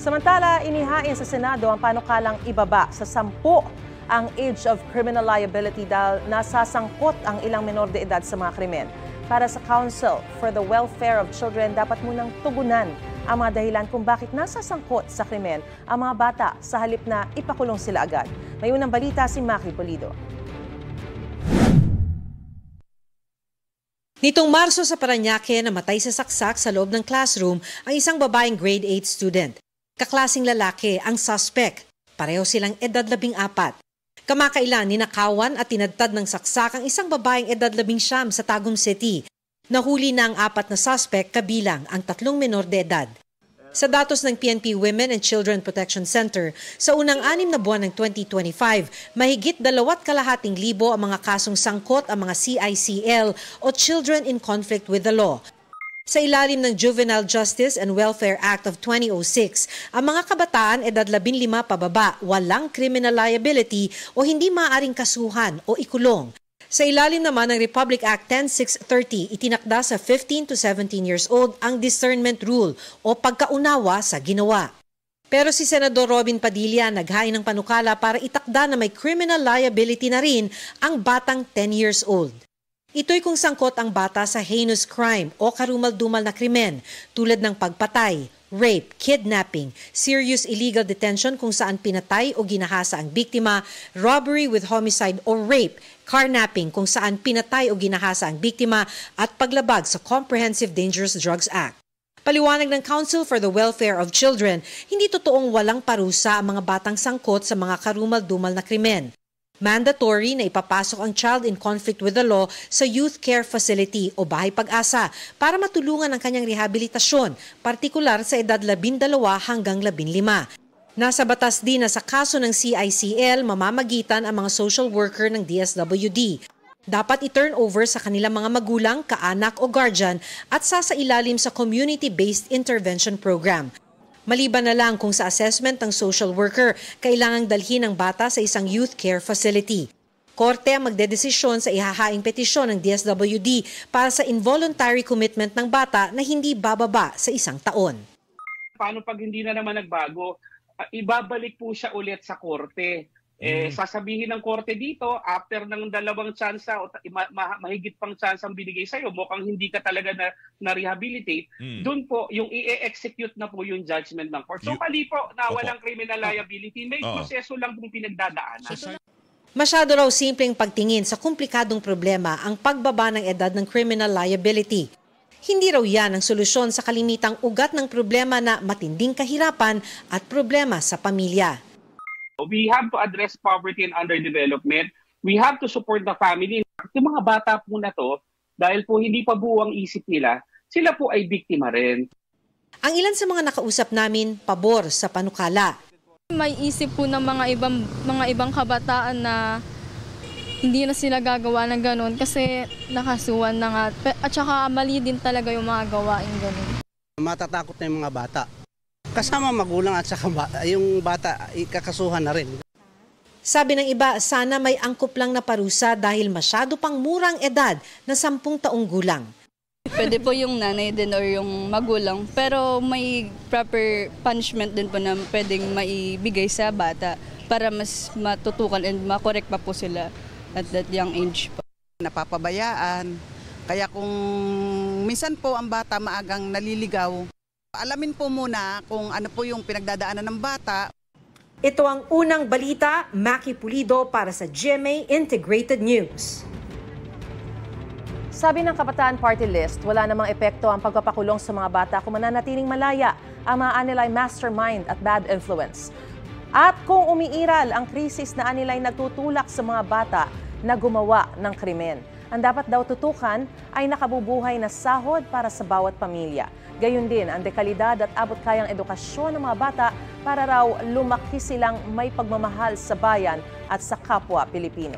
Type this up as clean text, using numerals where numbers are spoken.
Samantala, inihain sa Senado ang panukalang ibaba sa 10 ang age of criminal liability dahil nasasangkot ang ilang menor de edad sa mga krimen. Para sa Council for the Welfare of Children, dapat munang tugunan ang mga dahilan kung bakit nasasangkot sa krimen ang mga bata sa halip na ipakulong sila agad. May unang balita si Maki Pulido. Nitong Marso sa Parañaque, namatay sa saksak sa loob ng classroom ang isang babaeng grade 8 student. Kaklasing lalaki ang suspect. Pareho silang edad 14. Kamakailan ninakawan at tinadtad ng saksak ang isang babaeng edad 19 sa Tagum City. Nahuli na ang 4 na suspect kabilang ang 3 menor de edad. Sa datos ng PNP Women and Children Protection Center, sa unang 6 na buwan ng 2025, mahigit 2,200,000 ang mga kasong sangkot ang mga CICL o Children in Conflict with the Law. Sa ilalim ng Juvenile Justice and Welfare Act of 2006, ang mga kabataan edad 15 pababa walang criminal liability o hindi maaaring kasuhan o ikulong. Sa ilalim naman ng Republic Act 10630, itinakda sa 15 to 17 years old ang discernment rule o pagkaunawa sa ginawa. Pero si Senador Robin Padilla naghain ng panukala para itakda na may criminal liability na rin ang batang 10 years old. Ito'y kung sangkot ang bata sa heinous crime o karumal-dumal na krimen tulad ng pagpatay, rape, kidnapping, serious illegal detention kung saan pinatay o ginahasa ang biktima, robbery with homicide o rape, carnapping kung saan pinatay o ginahasa ang biktima at paglabag sa Comprehensive Dangerous Drugs Act. Paliwanag ng Council for the Welfare of Children, hindi totoong walang parusa ang mga batang sangkot sa mga karumal-dumal na krimen. Mandatory na ipapasok ang child in conflict with the law sa youth care facility o bahay pag-asa para matulungan ang kanyang rehabilitasyon, partikular sa edad 12 hanggang 15. Nasa batas din na sa kaso ng CICL, mamamagitan ang mga social worker ng DSWD. Dapat i-turn over sa kanilang mga magulang, kaanak o guardian at sasailalim sa community-based intervention program. Maliban na lang kung sa assessment ng social worker, kailangang dalhin ang bata sa isang youth care facility. Korte ang magdedesisyon sa ihahaing petisyon ng DSWD para sa involuntary commitment ng bata na hindi bababa sa 1 taon. Paano pag hindi na naman nagbago? Ibabalik po siya ulit sa korte. Sasabihin ng korte dito, after ng 2 tsansa o mahigit pang tsansa ang binigay sa'yo, mukhang hindi ka talaga na-rehabilitate, doon po yung i-execute na po yung judgment ng court. So mali po na walang criminal liability, may proseso lang pong pinagdadaanan. Masyado raw simpleng pagtingin sa komplikadong problema ang pagbaba ng edad ng criminal liability. Hindi raw yan ang solusyon sa kalimitang ugat ng problema na matinding kahirapan at problema sa pamilya. We have to address poverty and underdevelopment. We have to support the family. Yung mga bata po na to, dahil po hindi pa buo ang isip nila, sila po ay biktima rin. Ang ilan sa mga nakausap namin, pabor sa panukala. May isip po ng mga ibang kabataan na hindi na sila gagawa ng ganun kasi nakasuhan na nga. At saka mali din talaga yung mga gawain ganun. Matatakot na yung mga bata. Kasama magulang at saka yung bata ikakasuhan na rin. Sabi ng iba, sana may angkop lang na parusa dahil masyado pang murang edad na 10 taong gulang. Pwede po yung nanay din or yung magulang, pero may proper punishment din po na pwedeng maibigay sa bata para mas matutukan and makorek pa po sila at that young age po. Napapabayaan, kaya kung minsan po ang bata maagang naliligaw, alamin po muna kung ano po yung pinagdadaanan ng bata. Ito ang unang balita, Maki Pulido para sa GMA Integrated News. Sabi ng Kabataan Party List, wala namang epekto ang pagpapakulong sa mga bata kung mananatiling malaya ang mga anilay mastermind at bad influence. At kung umiiral ang krisis na anilay nagtutulak sa mga bata na gumawa ng krimen. Ang dapat daw tutukan ay nakabubuhay na sahod para sa bawat pamilya. Gayon din ang dekalidad at abot-kayang edukasyon ng mga bata para raw lumaki silang may pagmamahal sa bayan at sa kapwa Pilipino.